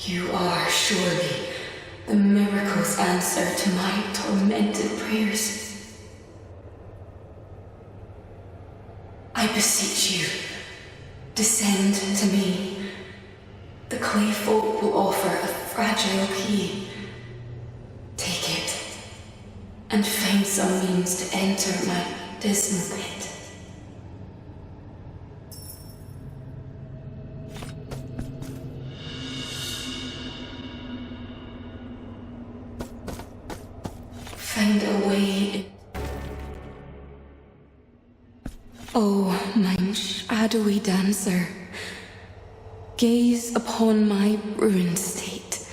You are surely the miracle's answer to my tormented prayers. I beseech you, descend to me. The clay folk will offer a fragile key. Take it, and find some means to enter my dismal pit. Find a way. Oh, mine shadowy dancer, gaze upon my ruined state,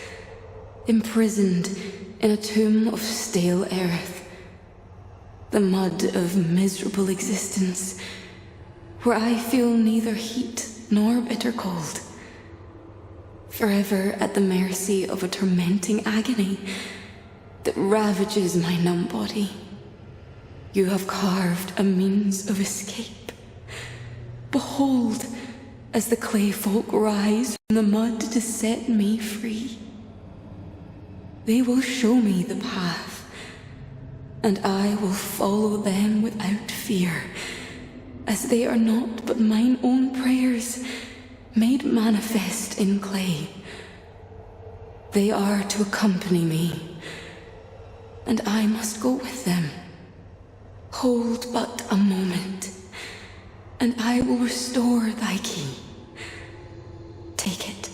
imprisoned in a tomb of stale earth, the mud of miserable existence, where I feel neither heat nor bitter cold, forever at the mercy of a tormenting agony that ravages my numb body. You have carved a means of escape. Behold, as the clay folk rise from the mud to set me free. They will show me the path, and I will follow them without fear, as they are not but mine own prayers, made manifest in clay. They are to accompany me, and I must go with them. Hold but a moment, and I will restore thy key. Take it.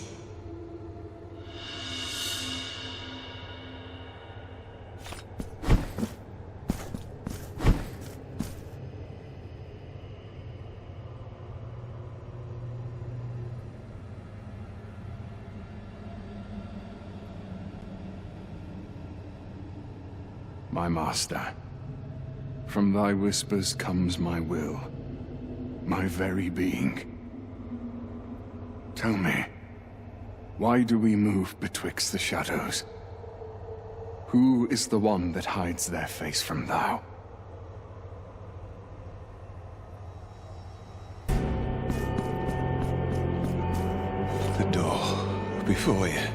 My master, from thy whispers comes my will, my very being. Tell me, why do we move betwixt the shadows? Who is the one that hides their face from thou? The door before you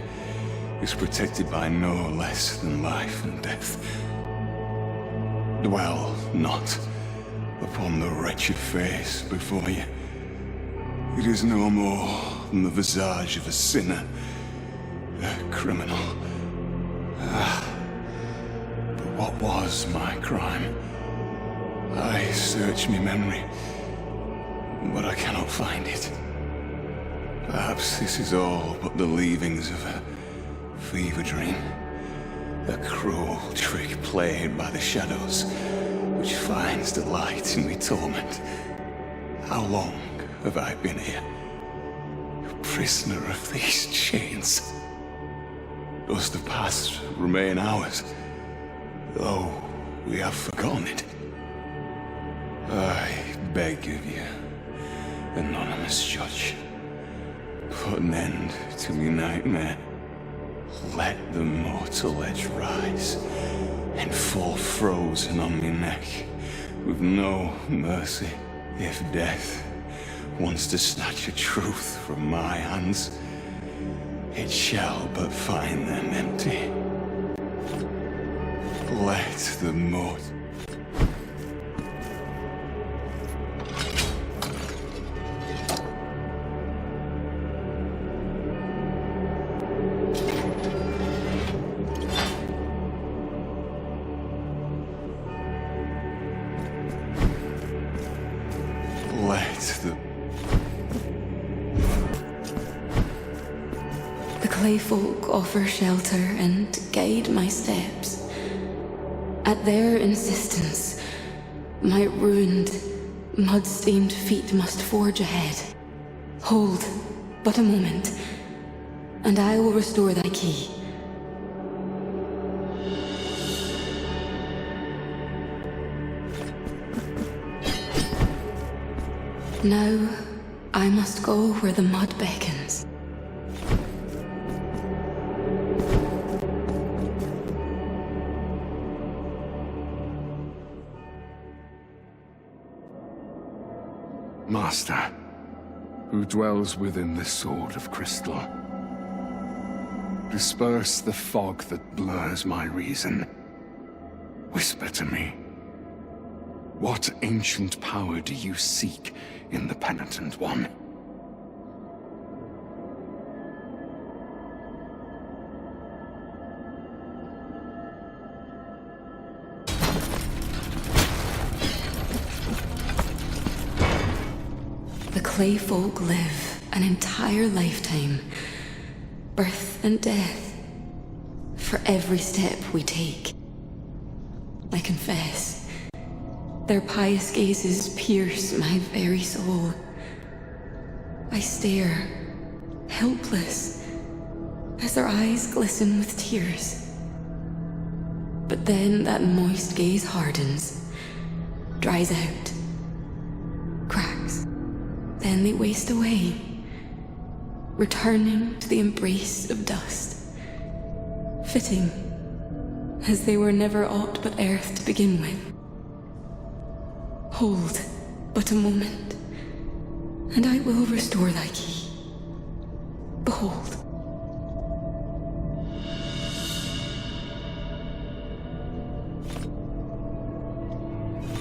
is protected by no less than life and death. Dwell not upon the wretched face before you. It is no more than the visage of a sinner, a criminal. But what was my crime? I search me memory, but I cannot find it. Perhaps this is all but the leavings of a fever dream. A cruel trick played by the shadows, which finds delight in me torment. How long have I been here? A prisoner of these chains? Does the past remain ours, though we have forgotten it? I beg of you, anonymous judge, put an end to me nightmare. Let the mortal edge rise and fall frozen on me neck, with no mercy. If death wants to snatch a truth from my hands, it shall but find them empty. Let the mortal... The clay folk offer shelter and guide my steps. At their insistence, my ruined, mud-stained feet must forge ahead. Hold but a moment, and I will restore thy key. Now, I must go where the mud beckons. Master, who dwells within this sword of crystal, Disperse the fog that blurs my reason. Whisper to me. What ancient power do you seek in the Penitent One? The clay folk live an entire lifetime, birth and death, for every step we take. I confess, their pious gazes pierce my very soul. I stare, helpless, as their eyes glisten with tears. But then that moist gaze hardens, dries out, cracks. Then they waste away, returning to the embrace of dust. Fitting, as they were never aught but earth to begin with. Hold but a moment, and I will restore thy key. Behold.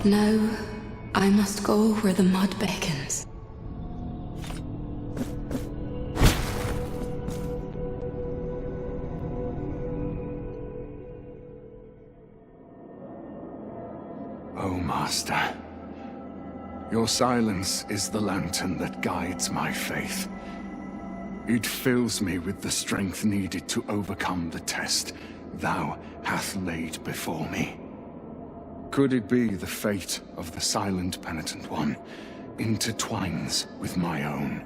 Now, I must go where the mud beckons. Oh, Master. Your silence is the lantern that guides my faith. It fills me with the strength needed to overcome the test thou hath laid before me. Could it be the fate of the silent Penitent One intertwines with my own?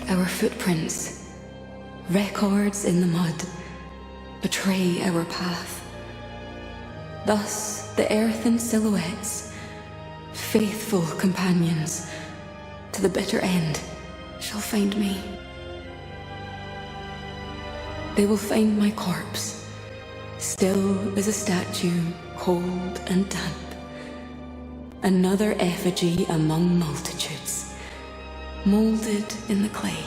Our footprints, records in the mud, betray our path. Thus, the earthen silhouettes, faithful companions, to the bitter end, shall find me. They will find my corpse, still as a statue, cold and damp. Another effigy among multitudes, molded in the clay.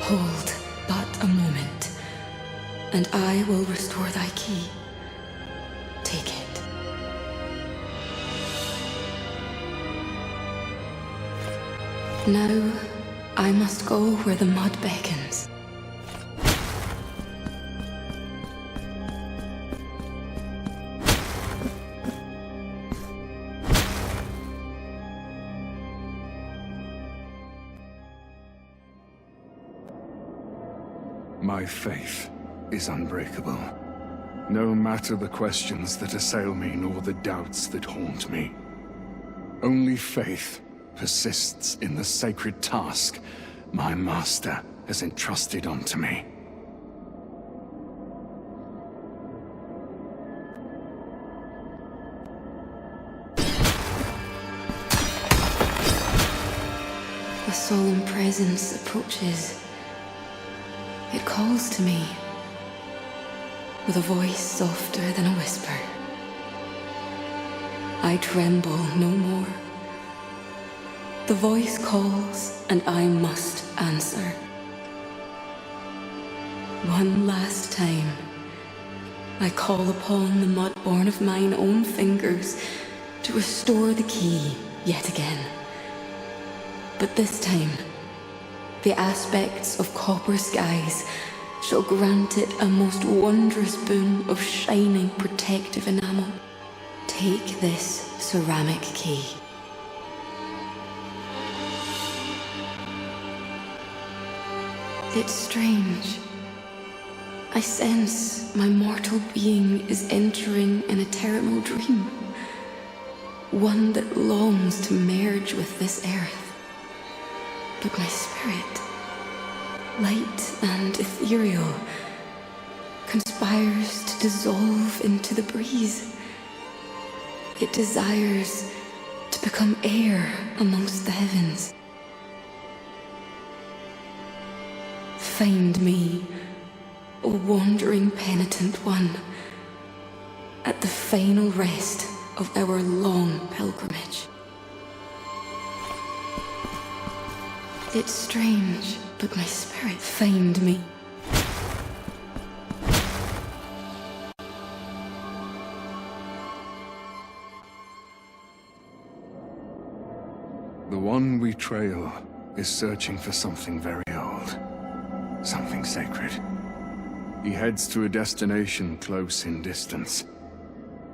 Hold but a moment, and I will restore thy key. Take it. Now, I must go where the mud beckons. My faith is unbreakable. No matter the questions that assail me, nor the doubts that haunt me. Only faith persists in the sacred task my master has entrusted unto me. A solemn presence approaches. It calls to me, with a voice softer than a whisper. I tremble no more. The voice calls, and I must answer. One last time, I call upon the mud-born of mine own fingers to restore the key yet again. But this time, the aspects of copper skies shall grant it a most wondrous boon of shining protective enamel. Take this ceramic key. It's strange. I sense my mortal being is entering an eternal dream. One that longs to merge with this earth. But my spirit, light and ethereal, conspires to dissolve into the breeze. It desires to become air amongst the heavens. Find me, O wandering Penitent One, at the final rest of our long pilgrimage. It's strange, but my spirit found me. The one we trail is searching for something very old. Something sacred. He heads to a destination close in distance,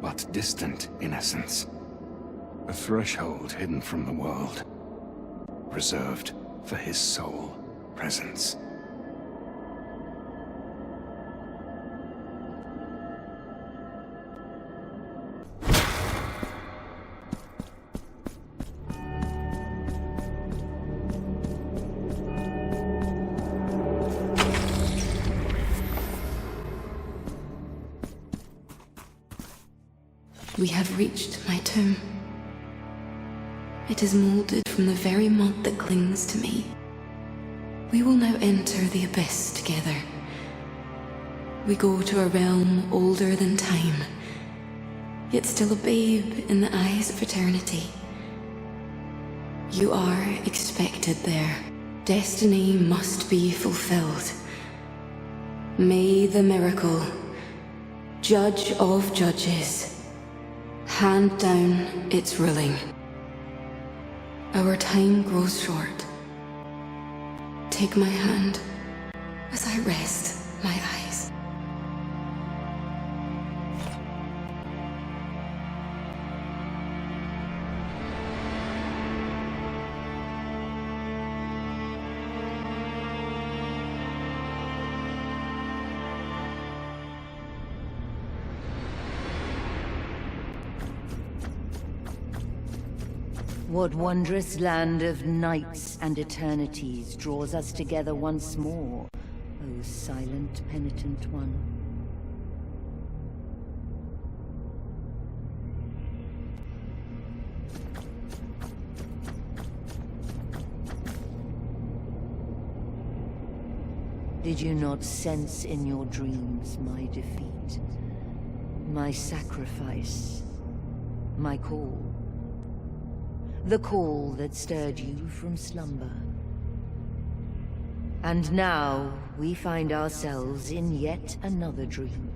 but distant in essence. A threshold hidden from the world, reserved for his sole presence. We have reached my tomb. It is molded from the very mud that clings to me. We will now enter the abyss together. We go to a realm older than time, yet still a babe in the eyes of eternity. You are expected there. Destiny must be fulfilled. May the miracle, Judge of Judges, hand down its ruling. Our time grows short. Take my hand as I rest my eyes. What wondrous land of nights and eternities draws us together once more, O silent Penitent One? Did you not sense in your dreams my defeat, my sacrifice, my call? The call that stirred you from slumber. And now we find ourselves in yet another dream.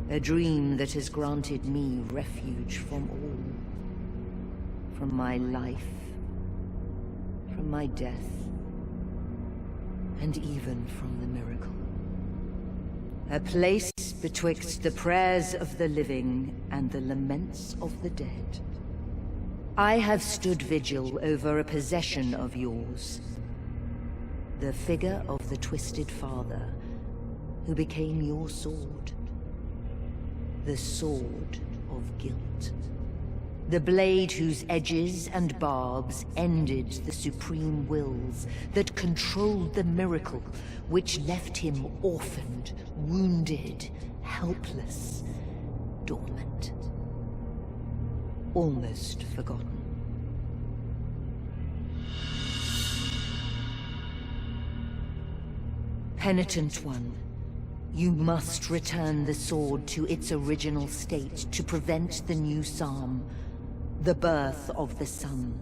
A dream that has granted me refuge from all. From my life, from my death, and even from the miracle. A place betwixt the prayers of the living and the laments of the dead. I have stood vigil over a possession of yours. The figure of the Twisted Father, who became your sword. The sword of guilt. The blade whose edges and barbs ended the supreme wills that controlled the miracle, which left him orphaned, wounded, helpless, dormant. Almost forgotten. Penitent One, you must return the sword to its original state to prevent the new psalm, the birth of the sun,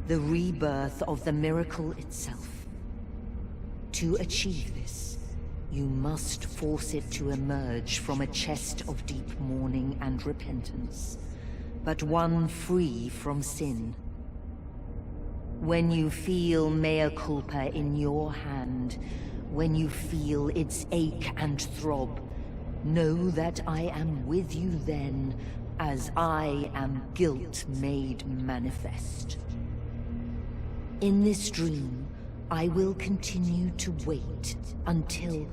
the rebirth of the miracle itself. To achieve this, you must force it to emerge from a chest of deep mourning and repentance, but one free from sin. When you feel Mea Culpa in your hand, when you feel its ache and throb, know that I am with you then, as I am guilt made manifest. In this dream, I will continue to wait until...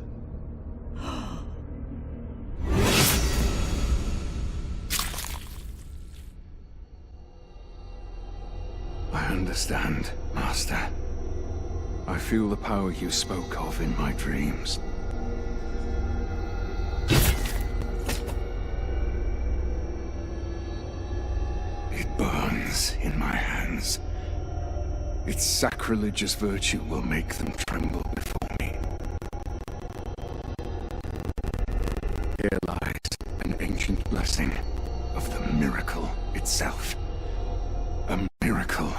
I understand, Master. I feel the power you spoke of in my dreams. It burns in my hands. Its sacrilegious virtue will make them tremble before me. Here lies an ancient ancient blessing of the miracle itself. A miracle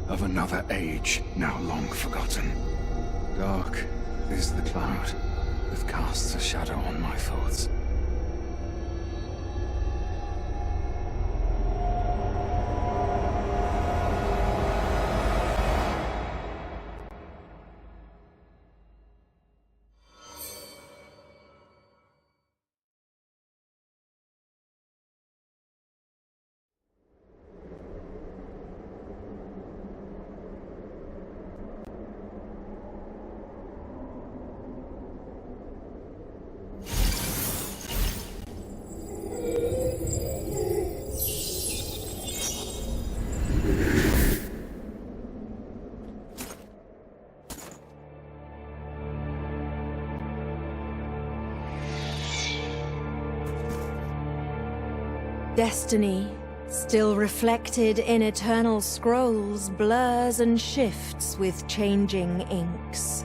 of another age now long forgotten. Dark is the cloud that casts a shadow on my thoughts. Destiny, still reflected in eternal scrolls, blurs and shifts with changing inks.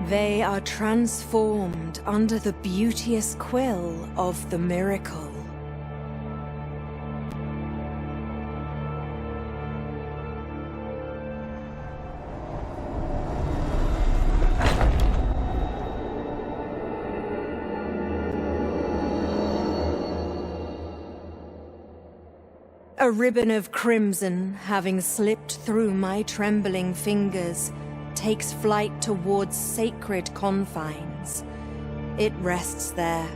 They are transformed under the beauteous quill of the miracle. A ribbon of crimson, having slipped through my trembling fingers, takes flight towards sacred confines. It rests there,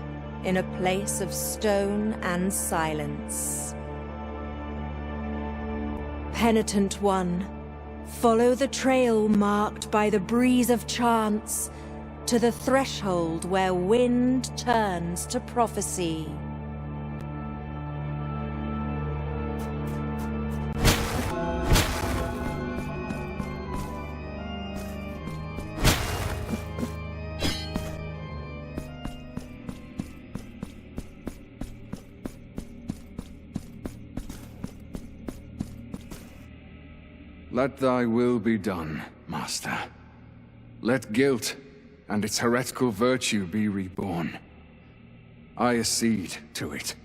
in a place of stone and silence. Penitent One, follow the trail marked by the breeze of chance, to the threshold where wind turns to prophecy. Let thy will be done, Master. Let guilt and its heretical virtue be reborn. I accede to it,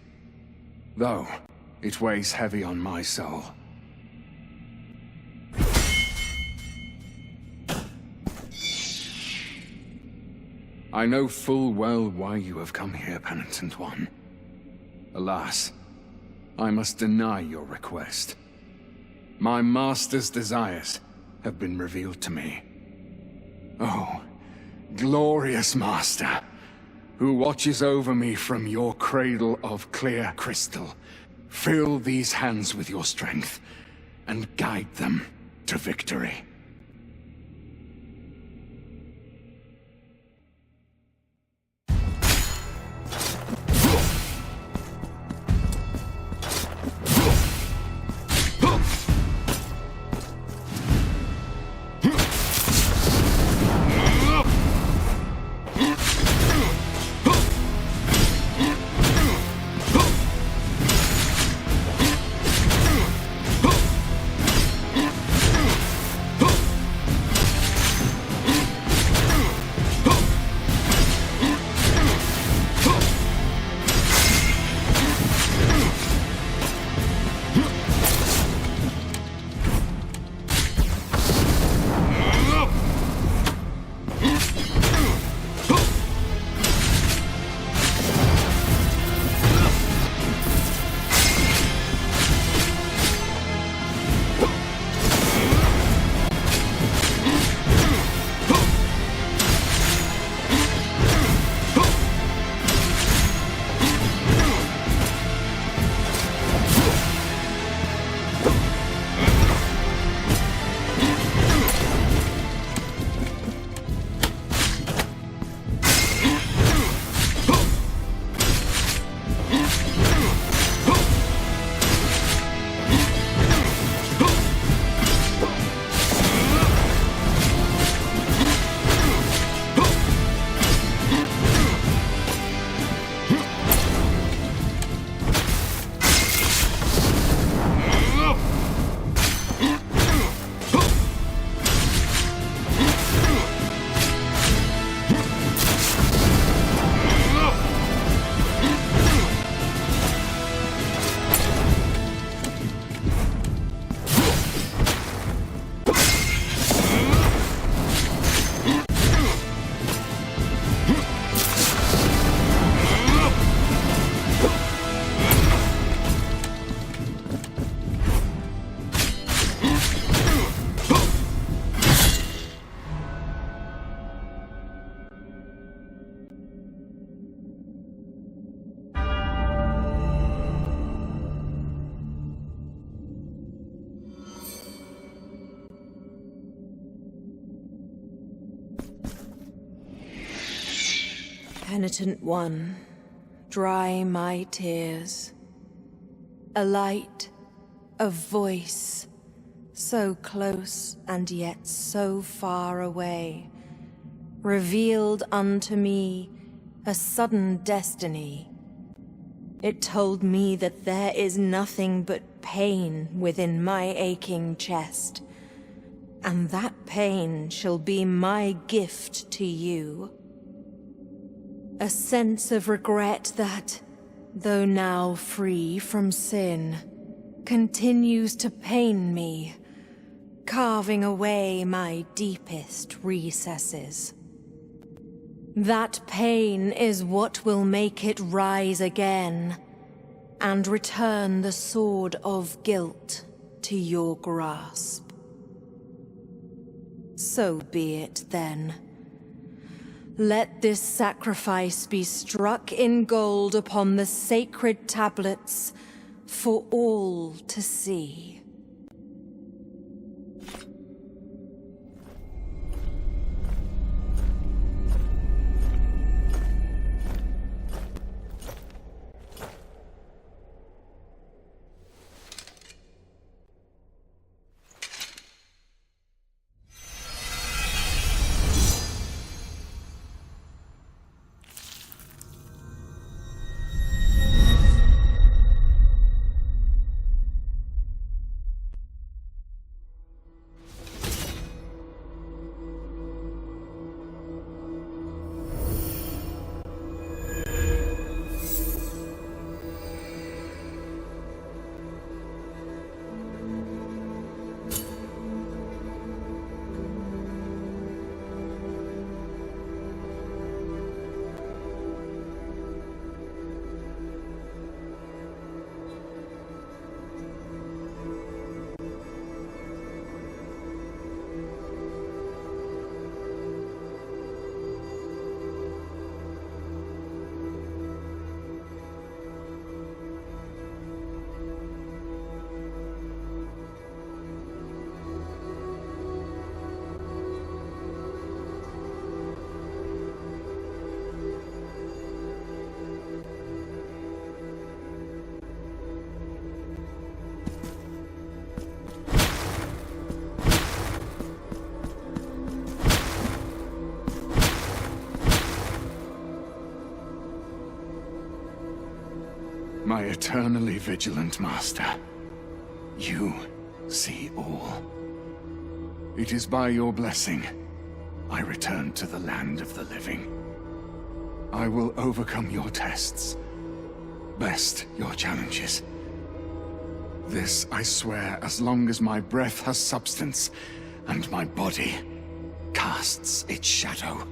though it weighs heavy on my soul. I know full well why you have come here, Penitent One. Alas, I must deny your request. My master's desires have been revealed to me. Oh, glorious master, who watches over me from your cradle of clear crystal, fill these hands with your strength and guide them to victory. Penitent One, dry my tears. A light, a voice, so close and yet so far away, revealed unto me a sudden destiny. It told me that there is nothing but pain within my aching chest, and that pain shall be my gift to you. A sense of regret that, though now free from sin, continues to pain me, carving away my deepest recesses. That pain is what will make it rise again, and return the sword of guilt to your grasp. So be it then. Let this sacrifice be struck in gold upon the sacred tablets for all to see. My eternally vigilant master, you see all. It is by your blessing I return to the land of the living. I will overcome your tests, best your challenges. This I swear as long as my breath has substance and my body casts its shadow.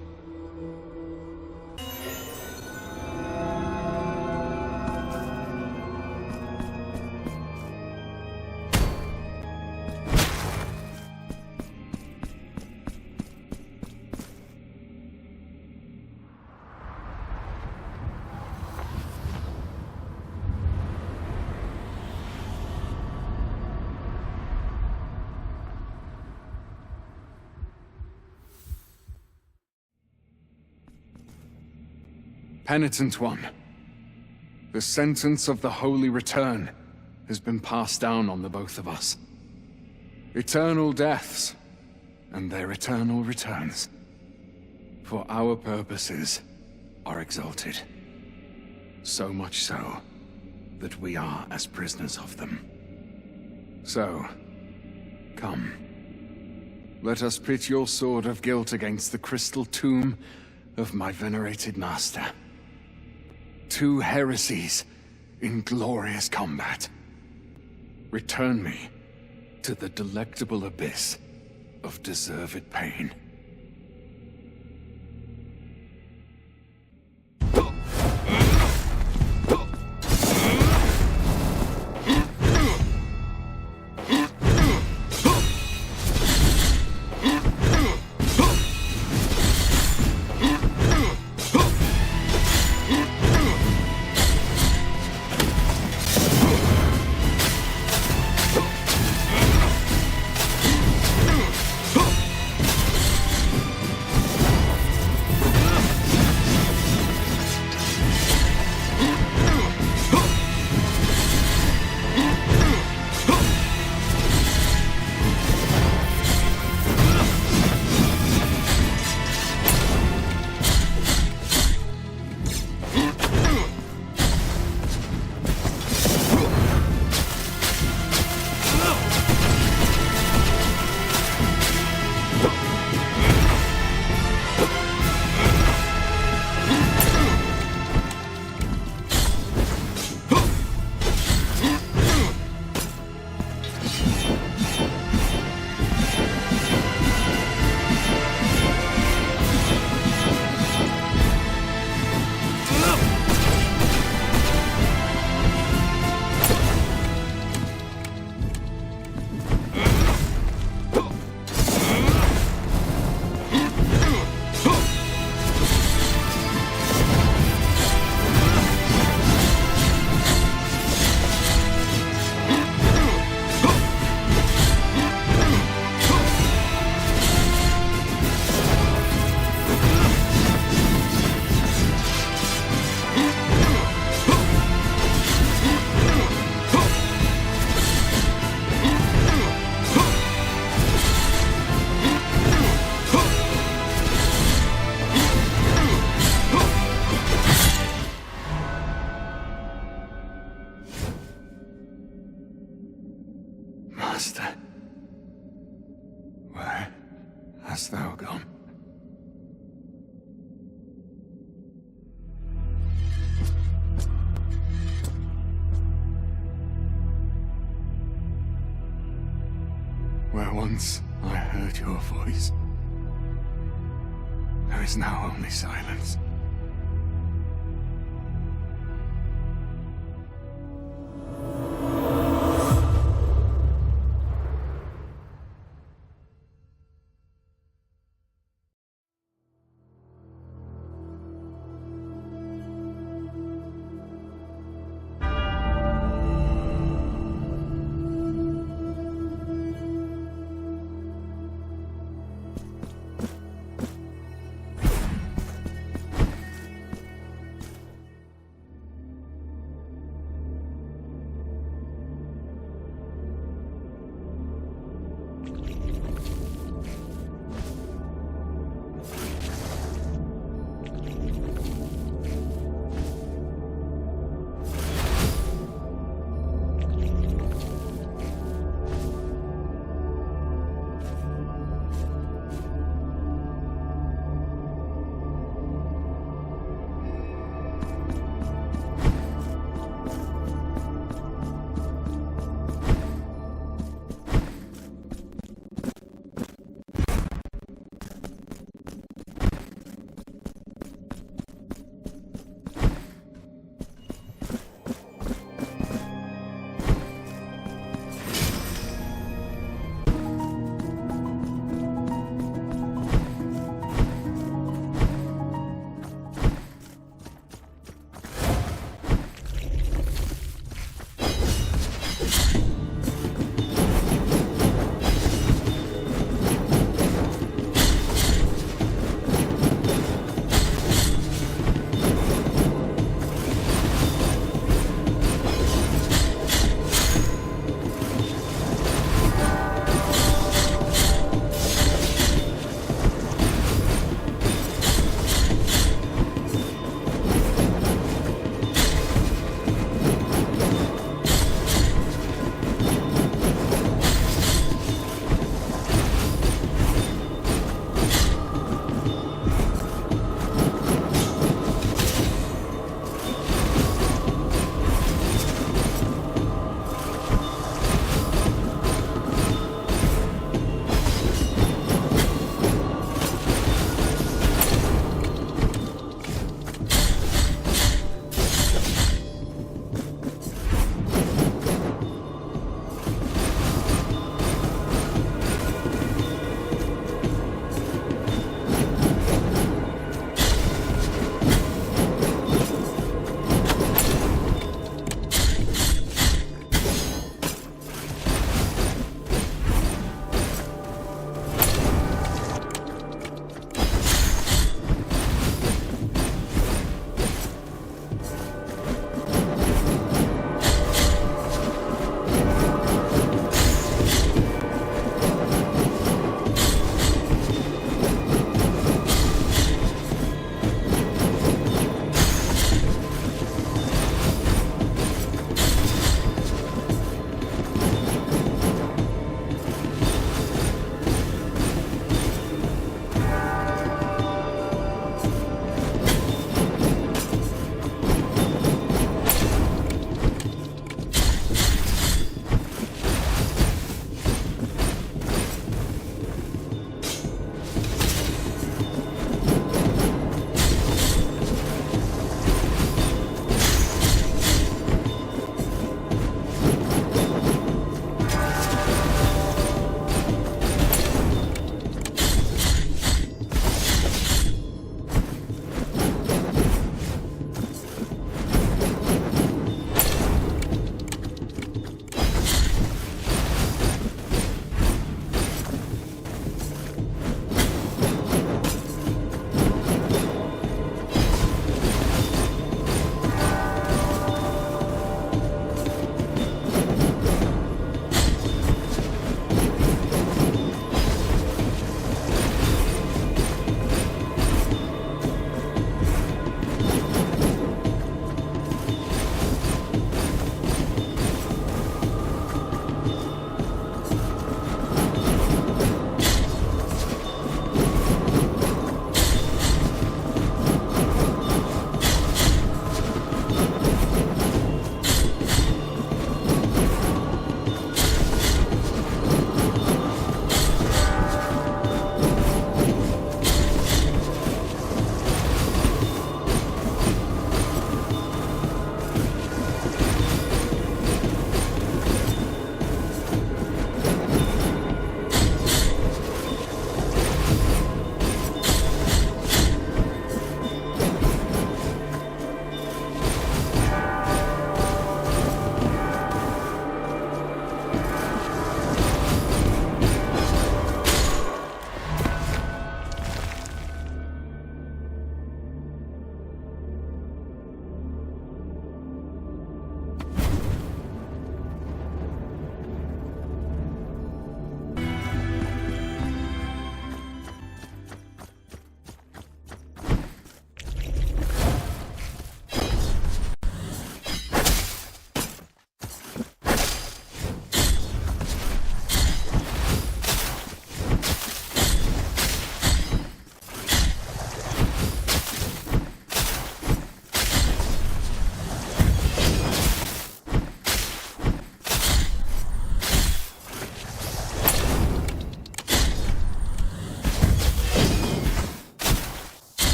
Penitent One, the sentence of the Holy Return has been passed down on the both of us. Eternal deaths, and their eternal returns, for our purposes, are exalted. So much so, that we are as prisoners of them. So, come. Let us pit your sword of guilt against the crystal tomb of my venerated master. Two heresies in glorious combat. Return me to the delectable abyss of deserved pain. Once I heard your voice. There is now only silence.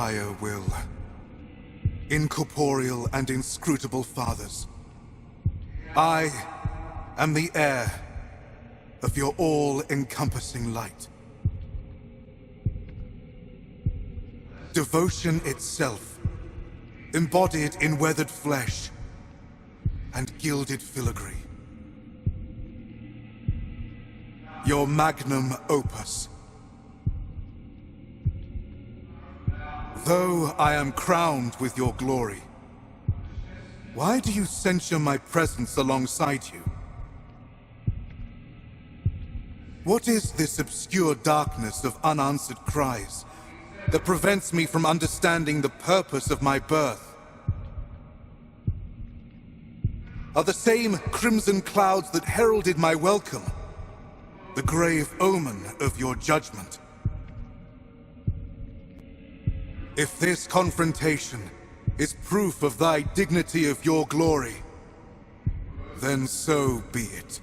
higher will. Incorporeal and inscrutable fathers, I am the heir of your all-encompassing light. Devotion itself, embodied in weathered flesh and gilded filigree. Your magnum opus. Though I am crowned with your glory, why do you censure my presence alongside you? What is this obscure darkness of unanswered cries that prevents me from understanding the purpose of my birth? Are the same crimson clouds that heralded my welcome the grave omen of your judgment? If this confrontation is proof of thy dignity of your glory, then so be it.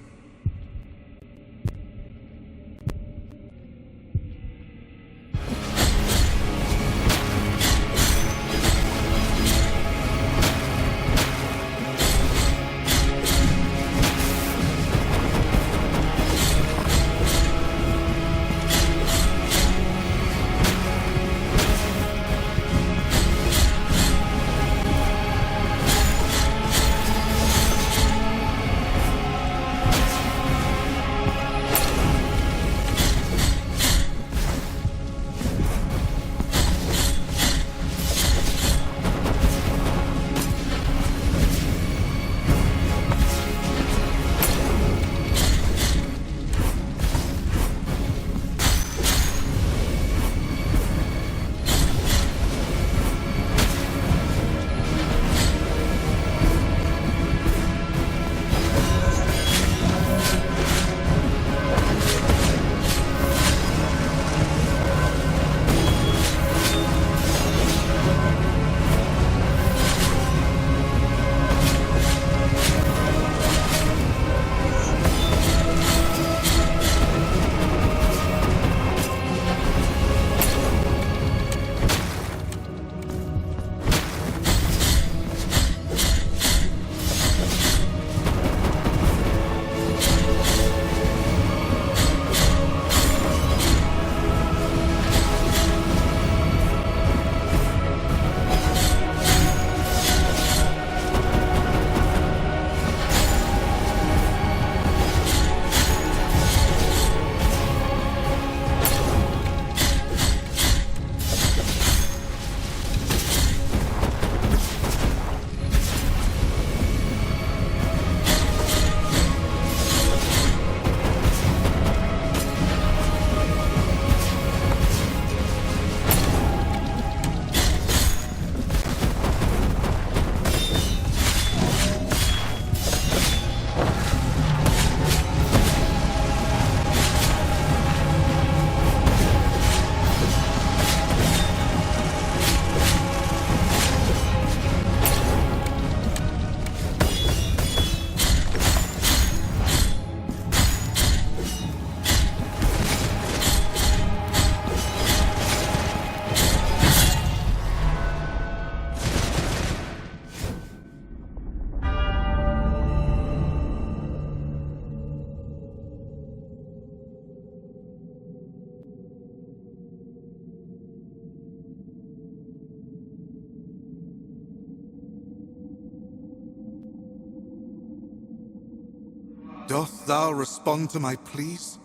Doth thou respond to my pleas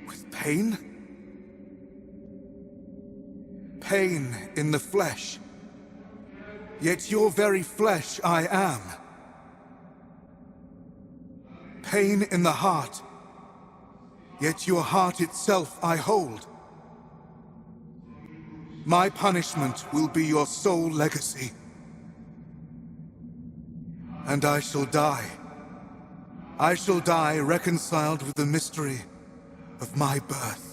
with pain? Pain in the flesh. Yet your very flesh I am. Pain in the heart. Yet your heart itself I hold. My punishment will be your sole legacy. And I shall die. I shall die reconciled with the mystery of my birth.